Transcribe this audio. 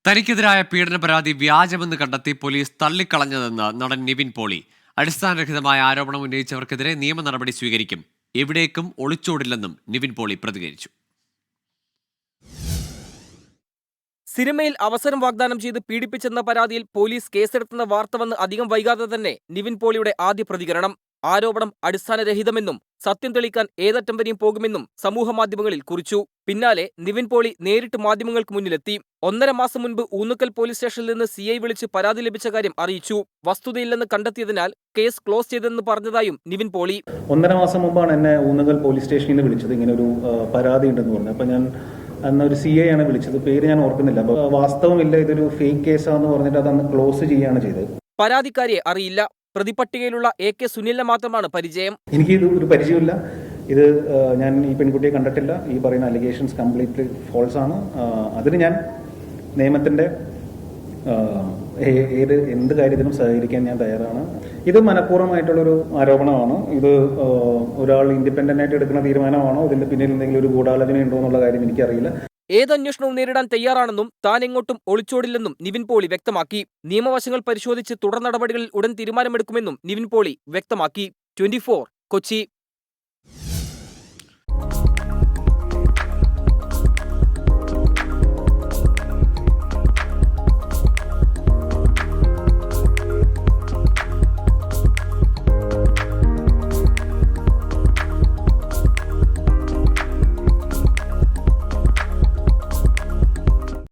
തനിക്കെതിരായ പീഡന പരാതി വ്യാജമെന്ന് കണ്ടെത്തി പോലീസ് തള്ളിക്കളഞ്ഞതെന്ന് നടൻ നിവിൻ പോളി. അടിസ്ഥാനരഹിതമായ ആരോപണം ഉന്നയിച്ചവർക്കെതിരെ നിയമ നടപടി സ്വീകരിക്കും. എവിടേക്കും ഒളിച്ചോടില്ലെന്നും നിവിൻ പോളി പ്രതികരിച്ചു. സിനിമയിൽ അവസരം വാഗ്ദാനം ചെയ്ത് പീഡിപ്പിച്ചെന്ന പരാതിയിൽ പോലീസ് കേസെടുത്തുന്ന വാർത്ത വന്ന് അധികം വൈകാതെ തന്നെ നിവിൻ പോളിയുടെ ആദ്യ പ്രതികരണം. ആരോപണം അടിസ്ഥാനരഹിതമെന്നും സത്യം തെളിയിക്കാൻ ഏതറ്റം വരെയും പോകുമെന്നും സമൂഹമാധ്യമങ്ങളിൽ കുറിച്ചു. പിന്നാലെ നിവിൻ പോളി നേരിട്ട് മാധ്യമങ്ങൾക്ക് മുന്നിലെത്തി. 1.5 മാസം മുൻപ് ഊന്നുക്കൽ പോലീസ് സ്റ്റേഷനിൽ നിന്ന് CI വിളിച്ച് പരാതി ലഭിച്ച കാര്യം അറിയിച്ചു. വസ്തുതയില്ലെന്ന് കണ്ടെത്തിയതിനാൽ കേസ് ക്ലോസ് ചെയ്തെന്ന് പറഞ്ഞതായും നിവിൻ പോളി. 1.5 മാസം മുമ്പാണ് എന്നെ ഊന്നുകൽ പോലീസ് സ്റ്റേഷനിൽ നിന്ന് വിളിച്ചത്. ഇങ്ങനെ ഒരു പരാതി ഉണ്ടെന്ന് പറഞ്ഞു. അപ്പം ഞാൻ അന്നൊരു CI ആണ് വിളിച്ചത്. പേര് ഞാൻ ഓർക്കുന്നില്ല. അപ്പോൾ വാസ്തവമില്ല, ഇതൊരു ഫേക്ക് കേസാണെന്ന് പറഞ്ഞിട്ട് അതന്ന് ക്ലോസ് ചെയ്യുകയാണ് ചെയ്തത്. പരാതിക്കാരിയെ അറിയില്ല. പ്രതിപട്ടികയിലുള്ള AK സുനിലിനെ മാത്രമാണ് പരിചയം. എനിക്ക് ഇത് ഒരു പരിചയമില്ല. ഇത് ഞാൻ ഈ പെൺകുട്ടിയെ കണ്ടിട്ടില്ല. ഈ പറയുന്ന അലിഗേഷൻസ് കംപ്ലീറ്റ്ലി ഫോൾസ് ആണ്. അതിന് ഞാൻ നിയമത്തിന്റെ എന്ത് കാര്യത്തിനും സഹകരിക്കാൻ ഞാൻ തയ്യാറാണ്. ഇത് മനഃപൂർവ്വമായിട്ടുള്ളൊരു ആരോപണമാണ്. ഇത് ഒരാൾ ഇൻഡിപെൻഡന്റ് ആയിട്ട് എടുക്കുന്ന തീരുമാനമാണോ, ഇതിന്റെ പിന്നിൽ എന്തെങ്കിലും ഒരു ഗൂഢാലോചന ഉണ്ടോ എന്നുള്ള കാര്യം എനിക്കറിയില്ല. ഏതന്വേഷണവും നേരിടാൻ തയ്യാറാണെന്നും താൻ എങ്ങോട്ടും ഒളിച്ചോടില്ലെന്നും നിവിൻ പോളി വ്യക്തമാക്കി. നിയമവശങ്ങൾ പരിശോധിച്ച് തുടർ നടപടികളിൽ ഉടൻ തീരുമാനമെടുക്കുമെന്നും നിവിൻ പോളി വ്യക്തമാക്കി. 24 കൊച്ചി.